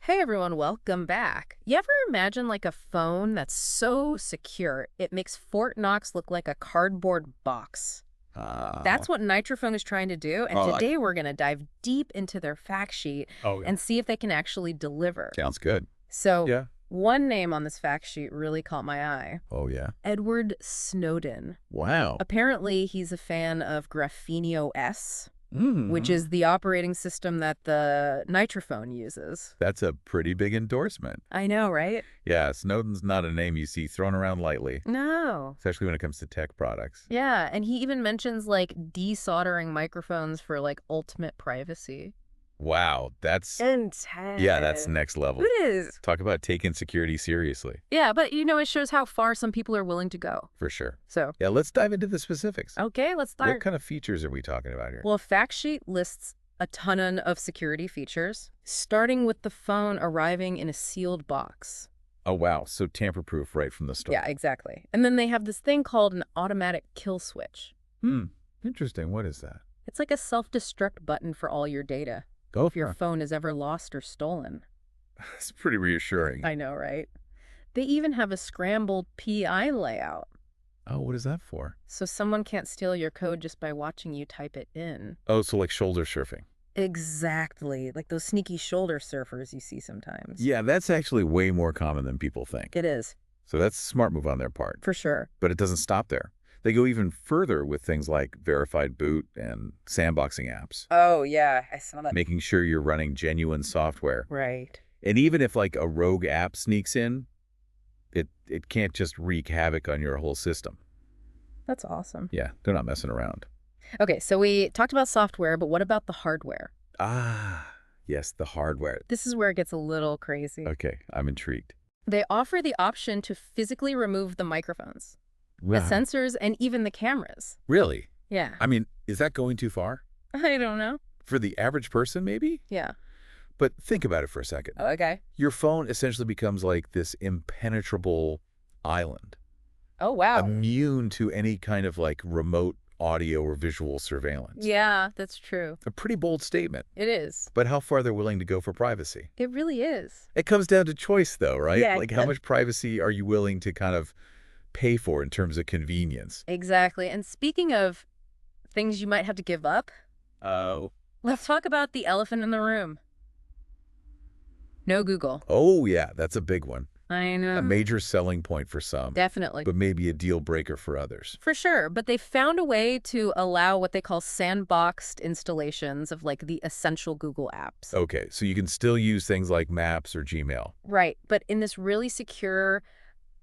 Hey everyone, welcome back. You ever imagine like a phone that's so secure it makes Fort Knox look like a cardboard box? Uh, That's what NitroPhone is trying to do, and oh, today we're going to dive deep into their fact sheet yeah. and see if they can actually deliver. Sounds good. So, Yeah. one name on this fact sheet really caught my eye. Oh, yeah. Edward Snowden. Wow. Apparently, he's a fan of Graphenio S, which Mm. is the operating system that the NitroPhone uses. That's a pretty big endorsement. I know, right? Yeah, Snowden's not a name you see thrown around lightly, No. especially when it comes to tech products. Yeah, and he even mentions like desoldering microphones for like ultimate privacy. Wow, that's Intense. next level. It is. Talk about taking security seriously, Yeah, but it shows how far some people are willing to go. for sure. So, Yeah, let's dive into the specifics. okay, let's start. What kind of features are we talking about here? Well, a fact sheet lists a ton of security features, starting with the phone arriving in a sealed box. Oh, wow, so tamper-proof right from the start. Yeah, exactly. And then they have this thing called an automatic kill switch. Interesting. What is that? It's like a self-destruct button for all your data Go if your phone is ever lost or stolen. It's pretty reassuring. I know, right? They even have a scrambled PI layout, Oh, what is that for? so someone can't steal your code just by watching you type it in. Oh, so like shoulder surfing. Exactly, like those sneaky shoulder surfers you see sometimes. Yeah, that's actually way more common than people think. It is, So that's a smart move on their part. for sure. But it doesn't stop there. They go even further with things like verified boot and sandboxing apps, Oh, yeah, I saw that. making sure you're running genuine software. Right. And even if like a rogue app sneaks in, it can't just wreak havoc on your whole system. That's awesome. Yeah, they're not messing around. Okay, so we talked about software, but what about the hardware? Ah, yes, the hardware. This is where it gets a little crazy. Okay, I'm intrigued. They offer the option to physically remove the microphones, the Wow. sensors, and even the cameras. Really? Yeah. I mean, is that going too far? I don't know. For the average person, maybe? Yeah. But think about it for a second. Okay. Your phone essentially becomes like this impenetrable island, Oh, wow. immune to any kind of like remote audio or visual surveillance. Yeah, that's true. A pretty bold statement, It is. but how far they're willing to go for privacy. It really is. It comes down to choice though, right? Yeah, Like how much privacy are you willing to kind of pay for in terms of convenience? Exactly. And speaking of things you might have to give up, Oh. let's talk about the elephant in the room. No Google. Oh yeah, that's a big one. I know. A major selling point for some, Definitely. but maybe a deal breaker for others. For sure. But they found a way to allow what they call sandboxed installations of like the essential Google apps. Okay, so you can still use things like Maps or Gmail. Right. But in this really secure,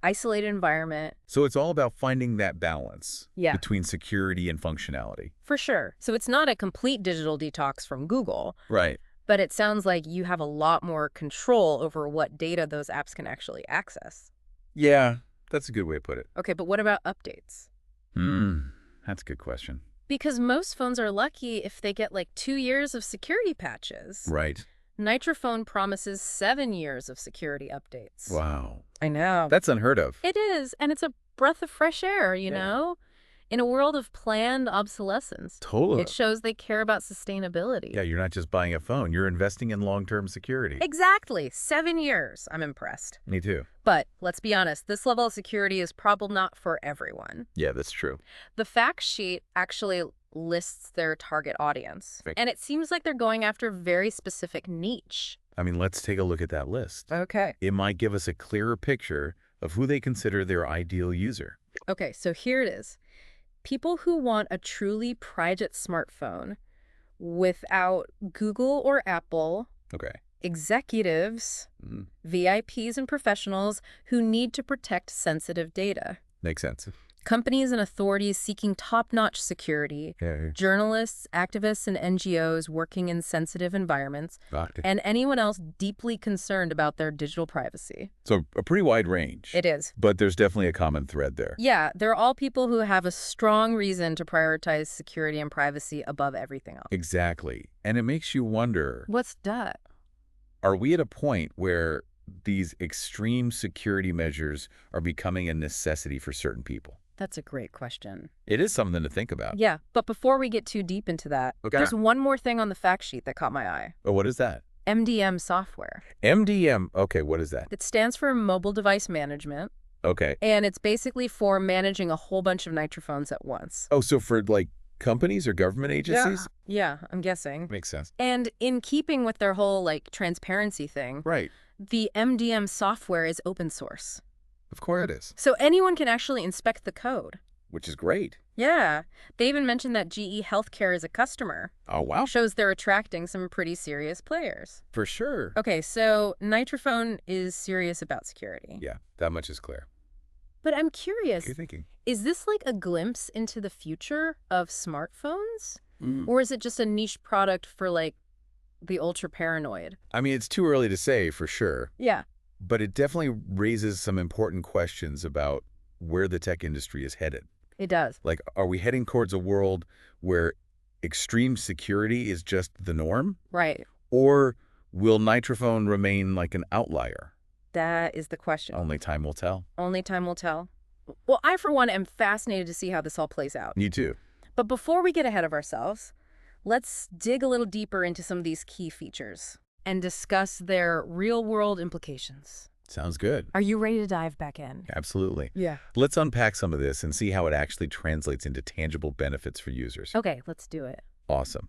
isolated environment. So it's all about finding that balance Yeah. between security and functionality. For sure. So it's not a complete digital detox from Google, Right. but it sounds like you have a lot more control over what data those apps can actually access. Yeah, that's a good way to put it. Okay, but what about updates? That's a good question. Because most phones are lucky if they get like 2 years of security patches. Right. NitroPhone promises 7 years of security updates. Wow. I know. That's unheard of. It is, and it's a breath of fresh air, you Yeah. know? In a world of planned obsolescence. Totally. It shows they care about sustainability. Yeah, you're not just buying a phone. You're investing in long-term security. Exactly. 7 years. I'm impressed. Me too. But let's be honest, this level of security is probably not for everyone. Yeah, that's true. The fact sheet actually lists their target audience. Right. And it seems like they're going after a very specific niche. I mean, let's take a look at that list. Okay. It might give us a clearer picture of who they consider their ideal user. Okay, so here it is. People who want a truly private smartphone without Google or Apple, Okay. executives, Mhm. VIPs, and professionals who need to protect sensitive data. Makes sense. Companies and authorities seeking top-notch security, Yeah. journalists, activists, and NGOs working in sensitive environments, and anyone else deeply concerned about their digital privacy. So a pretty wide range. It is. But there's definitely a common thread there. Yeah, they're all people who have a strong reason to prioritize security and privacy above everything else. Exactly. And it makes you wonder, What's that? are we at a point where these extreme security measures are becoming a necessity for certain people? That's a great question. It is something to think about. Yeah, but before we get too deep into that, Okay. there's one more thing on the fact sheet that caught my eye. Oh, what is that? MDM software. MDM, okay, what is that? It stands for Mobile Device Management, Okay. and it's basically for managing a whole bunch of NitroPhones at once. Oh, so for like companies or government agencies? Yeah, I'm guessing. Makes sense. And in keeping with their whole, like, transparency thing, Right. the MDM software is open source. Of course it is. So anyone can actually inspect the code. Which is great. Yeah. They even mentioned that GE Healthcare is a customer. Oh, wow. Shows they're attracting some pretty serious players. For sure. Okay, so NitroPhone is serious about security. Yeah, that much is clear. But I'm What curious, are you thinking? is this like a glimpse into the future of smartphones? Mm. Or is it just a niche product for, like, the ultra-paranoid? I mean, it's too early to say for sure, Yeah, but it definitely raises some important questions about where the tech industry is headed. it does. Like, are we heading towards a world where extreme security is just the norm? Right. Or will NitroPhone remain like an outlier? That is the question. Only time will tell. Only time will tell. Well, I, for one, am fascinated to see how this all plays out. Me too. But before we get ahead of ourselves, let's dig a little deeper into some of these key features and discuss their real-world implications. Sounds good. Are you ready to dive back in? Absolutely. Yeah. Let's unpack some of this and see how it actually translates into tangible benefits for users. Okay, let's do it. Awesome.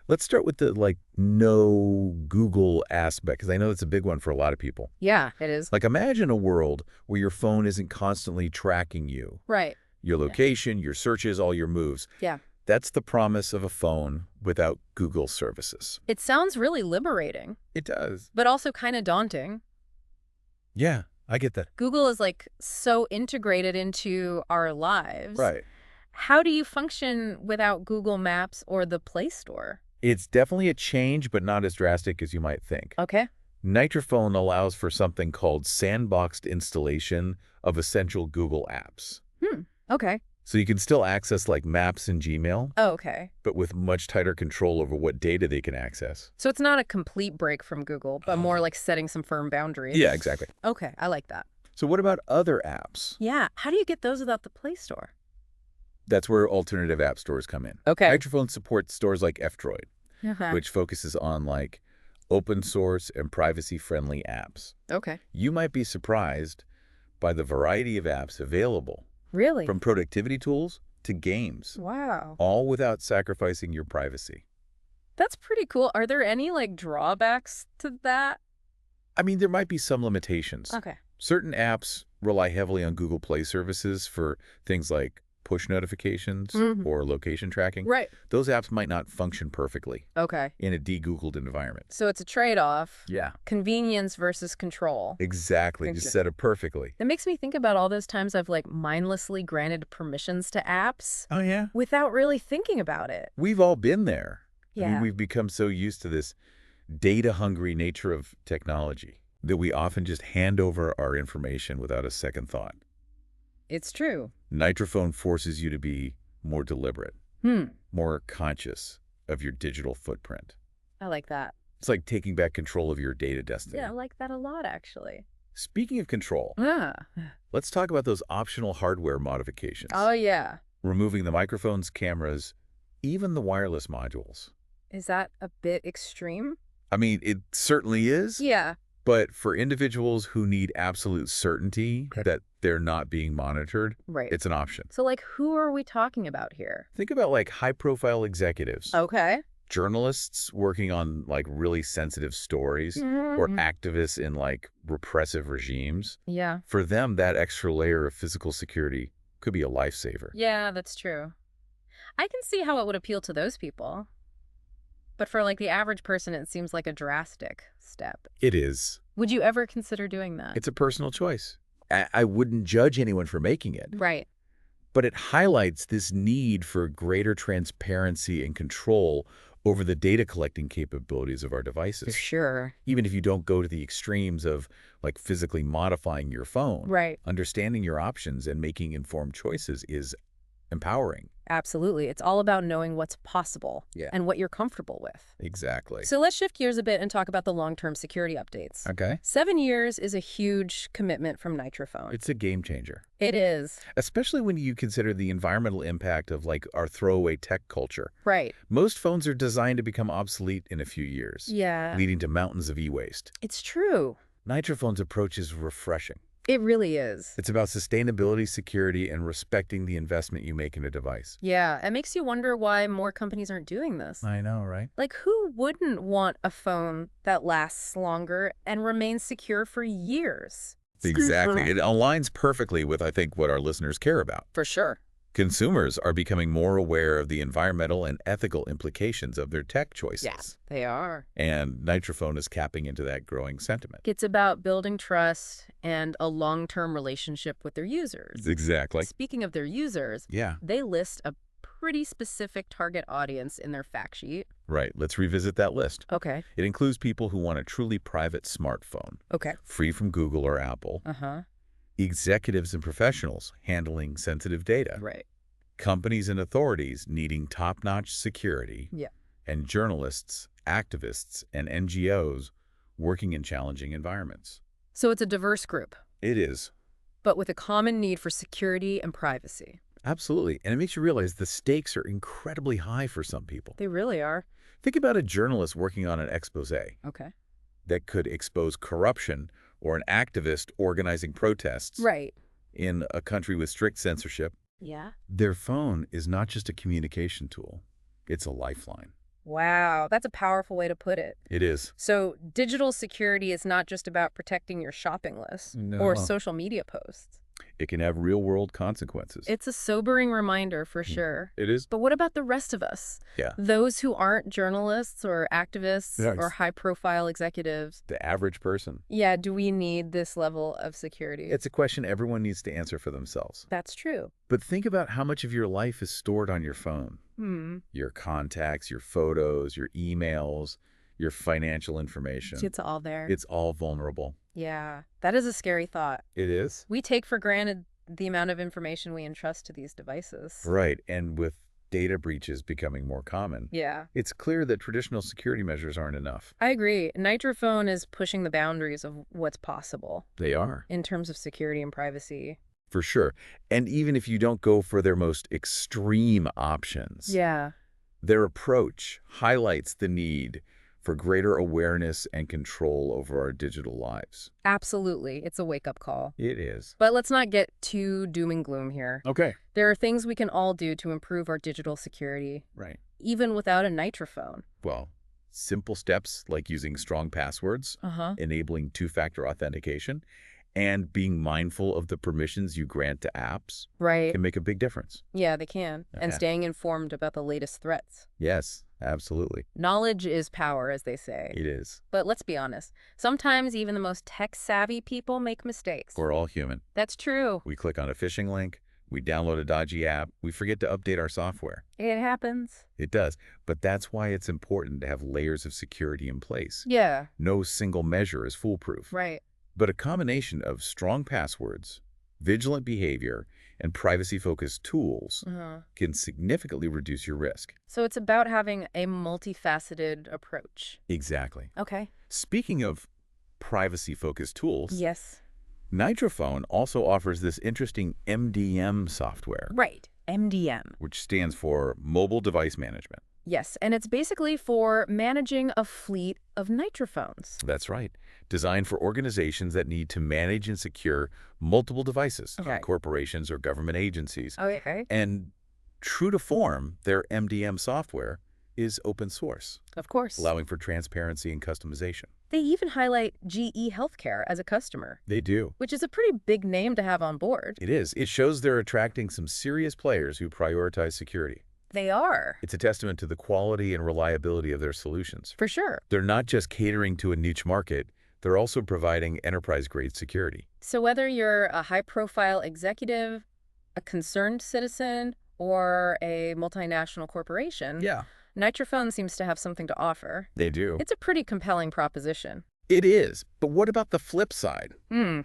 Let's start with the no Google aspect, because I know it's a big one for a lot of people. Yeah, it is. Like, imagine a world where your phone isn't constantly tracking you, Right. your location, your searches, all your moves. Yeah. That's the promise of a phone without Google services. It sounds really liberating, It does. but also kind of daunting. Yeah, I get that. Google is, like, so integrated into our lives. Right. How do you function without Google Maps or the Play Store? It's definitely a change, but not as drastic as you might think. Okay. NitroPhone allows for something called sandboxed installation of essential Google apps. Okay. So you can still access like Maps and Gmail, Oh, okay. but with much tighter control over what data they can access. So it's not a complete break from Google, but more like setting some firm boundaries. Yeah, exactly. Okay, I like that. So what about other apps? Yeah, how do you get those without the Play Store? That's where alternative app stores come in. Okay. NitroPhone supports stores like F-Droid, Uh-huh. which focuses on like open source and privacy-friendly apps. Okay. You might be surprised by the variety of apps available, Really? from productivity tools to games, Wow. all without sacrificing your privacy. That's pretty cool. Are there any, like, drawbacks to that? I mean, there might be some limitations. Okay. Certain apps rely heavily on Google Play services for things like push notifications Mhm. or location tracking. Right. Those apps might not function perfectly Okay. in a de-Googled environment. So it's a trade-off. Yeah. Convenience versus control. Exactly. You said it perfectly. That makes me think about all those times I've, like, mindlessly granted permissions to apps Oh, yeah? without really thinking about it. We've all been there. I Yeah. mean, we've become so used to this data-hungry nature of technology that we often just hand over our information without a second thought. It's true. NitroPhone forces you to be more deliberate, more conscious of your digital footprint. I like that. It's like taking back control of your data destiny. Yeah, I like that a lot, actually. Speaking of control, Ah. let's talk about those optional hardware modifications. Oh, yeah. Removing the microphones, cameras, even the wireless modules. Is that a bit extreme? I mean, it certainly is. Yeah. But for individuals who need absolute certainty that they're not being monitored, Right. it's an option. So, like, who are we talking about here? Think about like high-profile executives, Okay. journalists working on like really sensitive stories, or Mhm. activists in like repressive regimes. Yeah. For them, that extra layer of physical security could be a lifesaver. Yeah, that's true. I can see how it would appeal to those people. But for, like, the average person, it seems like a drastic step. It is. Would you ever consider doing that? It's a personal choice. I wouldn't judge anyone for making it, Right. but it highlights this need for greater transparency and control over the data collecting capabilities of our For devices. sure. Even if you don't go to the extremes of like physically modifying your phone, Right. understanding your options and making informed choices is empowering. Absolutely. It's all about knowing what's possible Yeah. and what you're comfortable with. Exactly. So let's shift gears a bit and talk about the long-term security updates. Okay. 7 years is a huge commitment from NitroPhone. It's a game changer, It is. especially when you consider the environmental impact of like our throwaway tech culture. Right. Most phones are designed to become obsolete in a few years, Yeah. leading to mountains of e-waste. It's true. NitroPhone's approach is refreshing. It really is. It's about sustainability, security, and respecting the investment you make in a device. Yeah, it makes you wonder why more companies aren't doing this. I know, right? Like, who wouldn't want a phone that lasts longer and remains secure for years? Exactly. It aligns perfectly with, I think, what our listeners care about. For sure. Consumers are becoming more aware of the environmental and ethical implications of their tech choices. Yeah, they are. And NitroPhone is tapping into that growing sentiment. It's about building trust and a long-term relationship with their users. Exactly. Speaking of their users, Yeah. they list a pretty specific target audience in their fact sheet. Right. Let's revisit that list. Okay. It includes people who want a truly private smartphone, Okay. free from Google or Apple, Uh-huh. executives and professionals handling sensitive data, Right. companies and authorities needing top-notch security, Yeah. and journalists, activists, and NGOs working in challenging environments. So it's a diverse group, It is. but with a common need for security and privacy. Absolutely. And it makes you realize the stakes are incredibly high for some people. They really are. Think about a journalist working on an expose Okay. that could expose corruption or an activist organizing protests Right. in a country with strict censorship. Yeah. Their phone is not just a communication tool. It's a lifeline. Wow, that's a powerful way to put it. It is. So digital security is not just about protecting your shopping list or No. social media posts. It can have real-world consequences. It's a sobering reminder for sure. It is. But what about the rest of us? Yeah. Those who aren't journalists or activists Yes. or high-profile executives. The average person. Yeah, do we need this level of security? It's a question everyone needs to answer for themselves. That's true. But think about how much of your life is stored on your phone. Your contacts, your photos, your emails, your financial information. It's all there. It's all vulnerable. Yeah, that is a scary thought. It is? We take for granted the amount of information we entrust to these devices. Right. And with data breaches becoming more common, Yeah, it's clear that traditional security measures aren't enough. I agree. NitroPhone is pushing the boundaries of what's possible They are. in terms of security and privacy. For sure. And even if you don't go for their most extreme options, Yeah. their approach highlights the need for greater awareness and control over our digital lives. Absolutely. It's a wake-up call. It is. But let's not get too doom and gloom here. Okay. There are things we can all do to improve our digital security, Right. even without a NitroPhone. Well, simple steps like using strong passwords, Uh-huh. enabling two-factor authentication, and being mindful of the permissions you grant to apps Right. can make a big difference. Yeah, they can. And Okay. staying informed about the latest threats. Yes, absolutely. Knowledge is power, as they say. It is. But let's be honest. Sometimes even the most tech-savvy people make mistakes. We're all human. That's true. We click on a phishing link, we download a dodgy app, we forget to update our software. It happens. It does. But that's why it's important to have layers of security in place. Yeah, No single measure is foolproof. right. But a combination of strong passwords, vigilant behavior, and privacy-focused tools Uh-huh. can significantly reduce your risk. So it's about having a multifaceted approach. Exactly. Okay. Speaking of privacy-focused tools, Yes. NitroPhone also offers this interesting MDM software, Right. MDM. which stands for Mobile Device Management. Yes, and it's basically for managing a fleet of NitroPhones. That's right. Designed for organizations that need to manage and secure multiple devices, Okay. corporations or government agencies. Okay. And true to form, their MDM software is open source, Of course. allowing for transparency and customization. They even highlight GE Healthcare as a customer, They do. which is a pretty big name to have on board. It is. It shows they're attracting some serious players who prioritize security. They are. It's a testament to the quality and reliability of their solutions. For sure. They're not just catering to a niche market, they're also providing enterprise-grade security. So whether you're a high-profile executive, a concerned citizen, or a multinational corporation, Yeah. NitroPhone seems to have something to offer. They do. It's a pretty compelling proposition. It is. But what about the flip side? Hmm.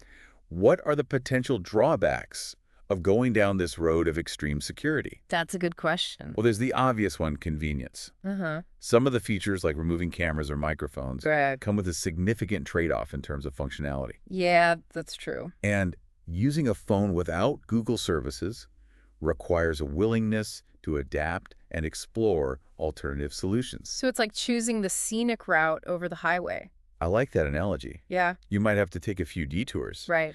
What are the potential drawbacks of going down this road of extreme security? That's a good question. Well, there's the obvious one, convenience. Uh-huh. Some of the features, like removing cameras or microphones, Right. come with a significant trade-off in terms of functionality. Yeah, that's true. And using a phone without Google services requires a willingness to adapt and explore alternative solutions. So it's like choosing the scenic route over the highway. I like that analogy. Yeah, You might have to take a few detours, right.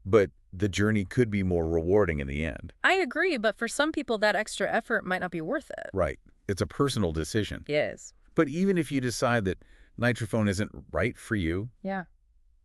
but the journey could be more rewarding in the end. I agree, but for some people, that extra effort might not be worth it. Right. It's a personal decision. Yes. But even if you decide that NitroPhone isn't right for you, Yeah.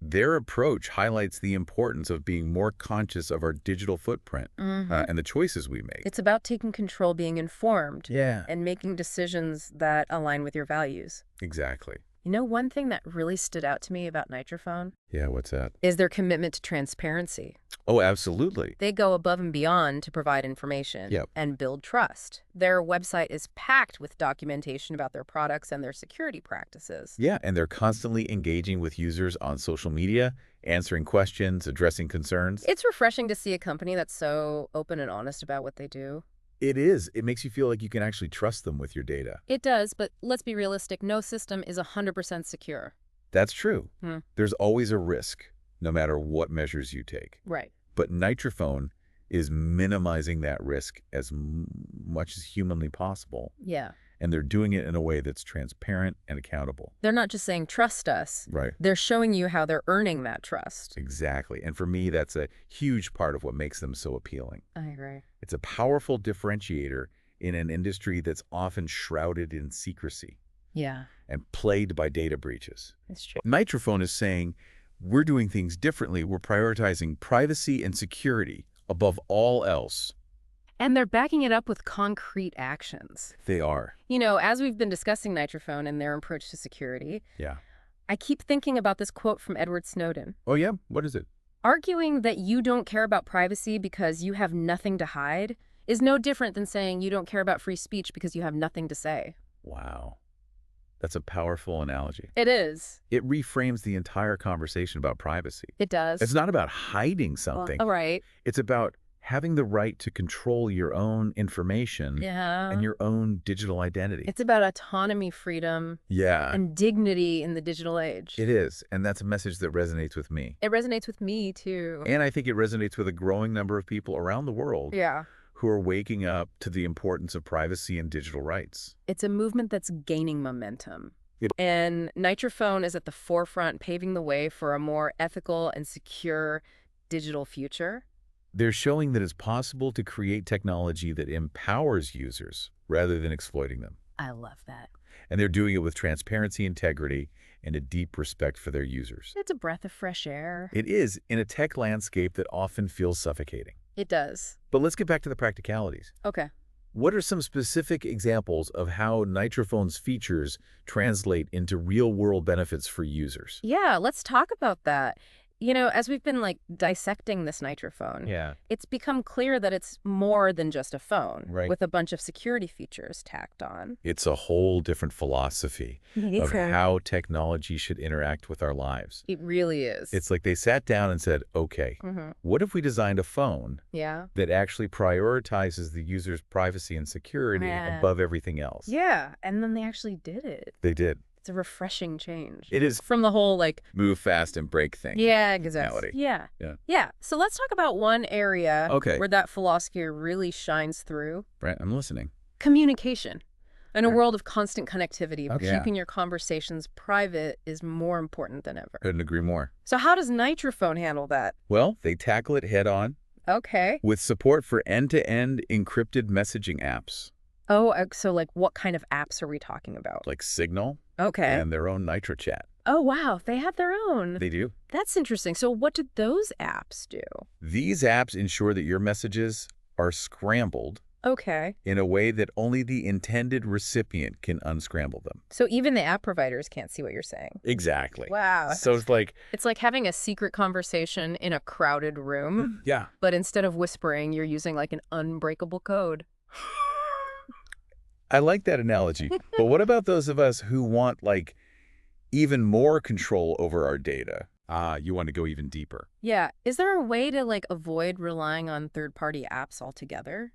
their approach highlights the importance of being more conscious of our digital footprint and the choices we make. It's about taking control, being informed, Yeah, and making decisions that align with your values. exactly. You know, one thing that really stood out to me about NitroPhone Yeah, what's that? is their commitment to transparency. Oh, absolutely. They go above and beyond to provide information Yep. and build trust. Their website is packed with documentation about their products and their security practices. Yeah, and they're constantly engaging with users on social media, answering questions, addressing concerns. It's refreshing to see a company that's so open and honest about what they do. It is. It makes you feel like you can actually trust them with your data. It does, but let's be realistic, no system is 100% secure. That's true. Hmm. There's always a risk, no matter what measures you take. Right. But NitroPhone is minimizing that risk as much as humanly possible. Yeah. And they're doing it in a way that's transparent and accountable. They're not just saying, trust us. Right. They're showing you how they're earning that trust. Exactly. And for me, that's a huge part of what makes them so appealing. I agree. It's a powerful differentiator in an industry that's often shrouded in secrecy Yeah, and plagued by data breaches. it's true. NitroPhone is saying, we're doing things differently. We're prioritizing privacy and security above all else. And they're backing it up with concrete actions. They are. You know, as we've been discussing NitroPhone and their approach to security, Yeah. I keep thinking about this quote from Edward Snowden. Oh, yeah? What is it? Arguing that you don't care about privacy because you have nothing to hide is no different than saying you don't care about free speech because you have nothing to say. Wow. That's a powerful analogy. It is. It reframes the entire conversation about privacy. It does. It's not about hiding something. All right. It's about having the right to control your own information Yeah. and your own digital identity. It's about autonomy, freedom, Yeah, and dignity in the digital age. it is. And that's a message that resonates with me. It resonates with me, too. And I think it resonates with a growing number of people around the world Yeah. who are waking up to the importance of privacy and digital rights. It's a movement that's gaining momentum. It- And NitroPhone is at the forefront, paving the way for a more ethical and secure digital future. They're showing that it's possible to create technology that empowers users rather than exploiting them. I love that. And they're doing it with transparency, integrity, and a deep respect for their users. It's a breath of fresh air. It is in a tech landscape that often feels suffocating. It does. But let's get back to the practicalities. Okay. What are some specific examples of how NitroPhone's features translate into real-world benefits for users? Yeah, let's talk about that. You know, as we've been dissecting this NitroPhone, Yeah. it's become clear that it's more than just a phone Right. with a bunch of security features tacked on. It's a whole different philosophy of how technology should interact with our lives. It really is. It's like they sat down and said, okay, what if we designed a phone Yeah. that actually prioritizes the user's privacy and security Yeah. above everything else? Yeah, and then they actually did it. They did. It's a refreshing change. It is From the whole move fast and break thing. yeah, exactly. Reality. Yeah. Yeah. Yeah. So let's talk about one area Okay. where that philosophy really shines through. Right, I'm listening. Communication. In a Right. world of constant connectivity, Okay. Yeah. keeping your conversations private is more important than ever. Couldn't agree more. So how does NitroPhone handle that? Well, they tackle it head on Okay. with support for end-to-end encrypted messaging apps Oh, so what kind of apps are we talking about? like Signal Okay. and their own NitroChat. Oh, wow. They have their own. They do. That's interesting. So what do those apps do? These apps ensure that your messages are scrambled Okay. in a way that only the intended recipient can unscramble them. So even the app providers can't see what you're saying. Exactly. Wow. So it's like, It's like having a secret conversation in a crowded room, yeah, but instead of whispering, you're using an unbreakable code. I like that analogy. But what about those of us who want even more control over our data? You want to go even deeper. Yeah. Is there a way to, like, avoid relying on third-party apps altogether?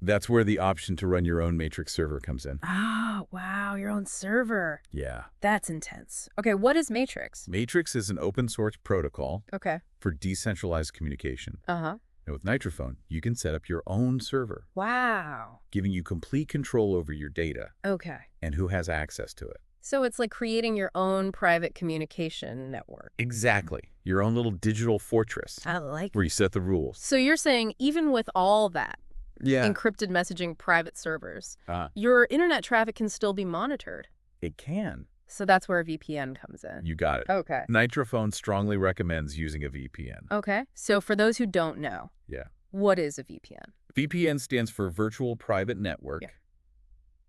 That's where the option to run your own Matrix server comes in. Oh, wow, your own server. Yeah. That's intense. Okay, what is Matrix? Matrix is an open source protocol Okay. for decentralized communication. Uh-huh. And with NitroPhone, you can set up your own server, Wow. giving you complete control over your data Okay. and who has access to it. So it's like creating your own private communication network. Exactly. Your own little digital fortress I like where you set the rules. So you're saying even with all that, Yeah. encrypted messaging, private servers, Uh, your internet traffic can still be monitored. it can. So that's where a VPN comes in. You got it. Okay. NitroPhone strongly recommends using a VPN. Okay. So for those who don't know, Yeah. what is a VPN? VPN stands for Virtual Private Network, Yeah.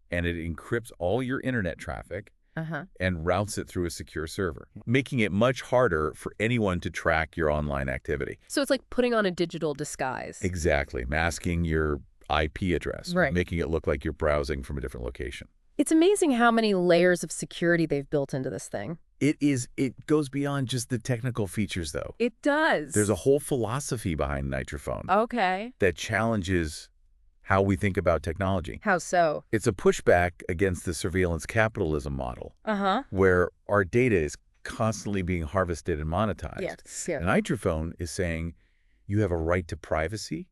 and it encrypts all your internet traffic Uh-huh. and routes it through a secure server, making it much harder for anyone to track your online activity. So it's like putting on a digital disguise. Exactly. Masking your IP address, Right. making it look like you're browsing from a different location. It's amazing how many layers of security they've built into this thing. It goes beyond just the technical features, though. It does. There's a whole philosophy behind NitroPhone Okay. that challenges how we think about technology. How so? It's a pushback against the surveillance capitalism model, Uh-huh. where our data is constantly being harvested and monetized. Yes. Yeah. And NitroPhone is saying you have a right to privacy.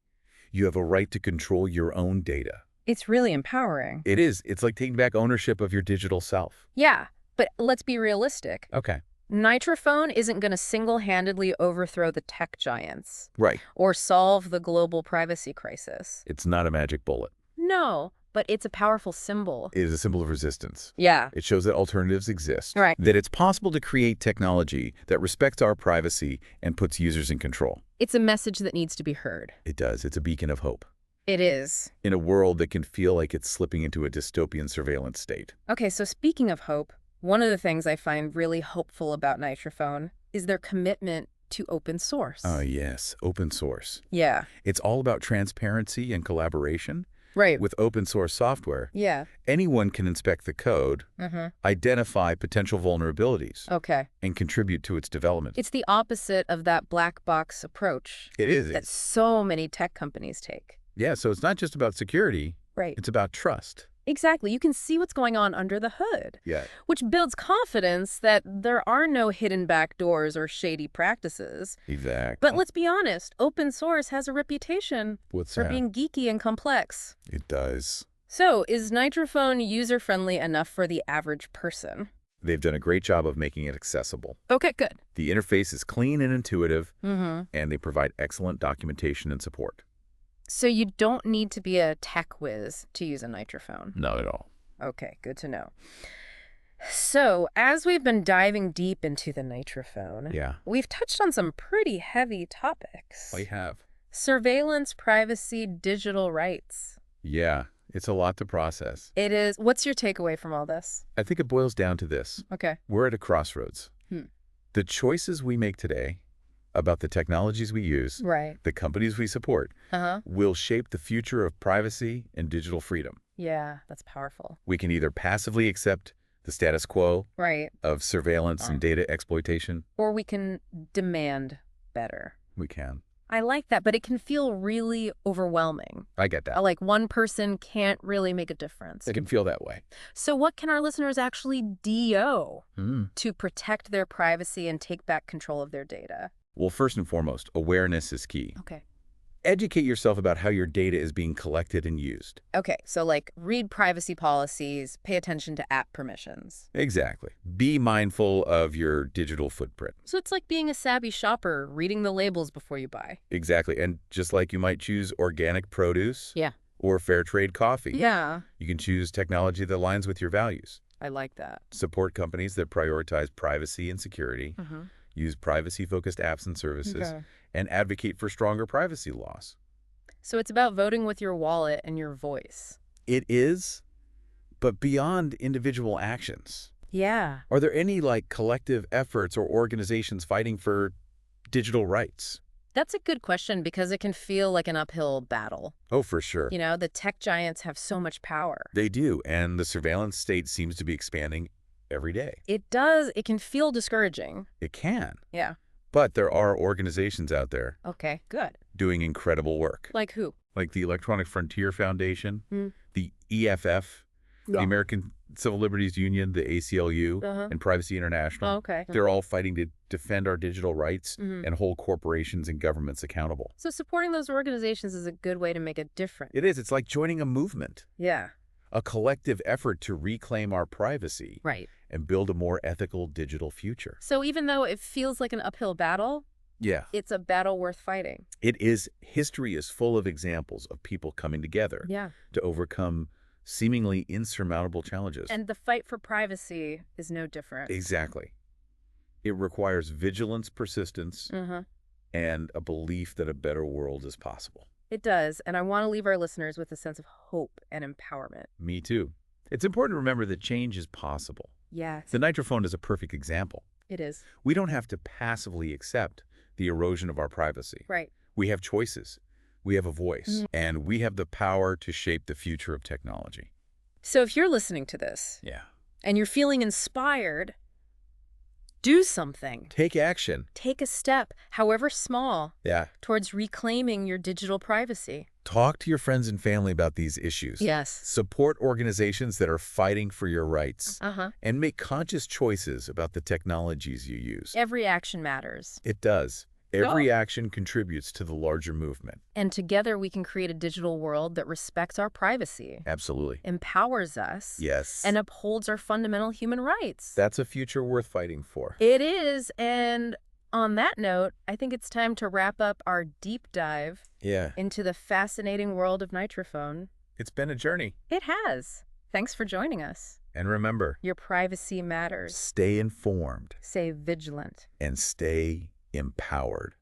You have a right to control your own data. It's really empowering. It is. It's like taking back ownership of your digital self. Yeah, but let's be realistic. Okay. NitroPhone isn't going to single-handedly overthrow the tech giants Right. or solve the global privacy crisis. It's not a magic bullet. No, but it's a powerful symbol. It is a symbol of resistance. Yeah. It shows that alternatives exist. Right. That it's possible to create technology that respects our privacy and puts users in control. It's a message that needs to be heard. It does. It's a beacon of hope. It is. In a world that can feel like it's slipping into a dystopian surveillance state. Okay, so speaking of hope, one of the things I find really hopeful about NitroPhone is their commitment to open source. Oh, yes. Open source. Yeah. It's all about transparency and collaboration. Right. With open source software, Yeah. anyone can inspect the code, Mm-hmm. identify potential vulnerabilities, Okay. and contribute to its development. It's the opposite of that black box approach It is. that so many tech companies take. Yeah, so it's not just about security. Right. It's about trust. Exactly. You can see what's going on under the hood, Yeah. which builds confidence that there are no hidden back doors or shady practices. Exactly. But let's be honest, open source has a reputation What's for that? being geeky and complex. It does. So, is NitroPhone user-friendly enough for the average person? They've done a great job of making it accessible. Okay, good. The interface is clean and intuitive, Mm-hmm. and they provide excellent documentation and support. So you don't need to be a tech whiz to use a NitroPhone. Not at all. Okay, good to know. So, as we've been diving deep into the NitroPhone, Yeah. we've touched on some pretty heavy topics. We have. Surveillance, privacy, digital rights. Yeah. It's a lot to process. It is. What's your takeaway from all this? I think it boils down to this. Okay. We're at a crossroads. Hmm. The choices we make today about the technologies we use, Right. the companies we support, Uh-huh. will shape the future of privacy and digital freedom. Yeah, that's powerful. We can either passively accept the status quo Right. of surveillance and data exploitation. Or we can demand better. We can. I like that, but it can feel really overwhelming. I get that. Like one person can't really make a difference. It can feel that way. So what can our listeners actually do Mm. to protect their privacy and take back control of their data? Well, first and foremost, awareness is key. Okay. Educate yourself about how your data is being collected and used. Okay, so like read privacy policies, pay attention to app permissions. Exactly. Be mindful of your digital footprint. So it's like being a savvy shopper, reading the labels before you buy. Exactly. And just like you might choose organic produce Yeah. or fair trade coffee, Yeah. you can choose technology that aligns with your values. I like that. Support companies that prioritize privacy and security, Mm-hmm. use privacy-focused apps and services, and advocate for stronger privacy laws. So it's about voting with your wallet and your voice. It is, but beyond individual actions. Yeah. Are there any collective efforts or organizations fighting for digital rights? That's a good question because it can feel like an uphill battle. Oh, for sure. You know, the tech giants have so much power. They do, and the surveillance state seems to be expanding every day. It does. It can feel discouraging. It can. Yeah. But there are organizations out there Okay, good. doing incredible work, Like who? like the Electronic Frontier Foundation, Mm. the EFF, the Yeah. American Civil Liberties Union, the ACLU, Uh-huh. and Privacy International. Oh, okay. They're all fighting to defend our digital rights Mhm. and hold corporations and governments accountable. So supporting those organizations is a good way to make a difference. It is. It's like joining a movement, Yeah. a collective effort to reclaim our privacy Right. and build a more ethical digital future. So even though it feels like an uphill battle, Yeah. it's a battle worth fighting. It is. History is full of examples of people coming together Yeah. to overcome seemingly insurmountable challenges. And the fight for privacy is no different. Exactly. It requires vigilance, persistence, Uh-huh. and a belief that a better world is possible. It does, and I want to leave our listeners with a sense of hope and empowerment. Me too. It's important to remember that change is possible. Yes, The NitroPhone is a perfect example. it is. We don't have to passively accept the erosion of our privacy. Right. We have choices. We have a voice. Mm. And we have the power to shape the future of technology. So if you're listening to this Yeah. and you're feeling inspired, do something. Take action. Take a step, however small, Yeah. towards reclaiming your digital privacy. Talk to your friends and family about these issues. Yes. Support organizations that are fighting for your rights. Uh-huh. And make conscious choices about the technologies you use. Every action matters. It does. Every action contributes to the larger movement. And together we can create a digital world that respects our privacy, Absolutely. empowers us, Yes. and upholds our fundamental human rights. That's a future worth fighting for. It is, and on that note, I think it's time to wrap up our deep dive Yeah. into the fascinating world of NitroPhone. It's been a journey. It has. Thanks for joining us. And remember, Your privacy matters. stay informed Stay vigilant. and stay empowered.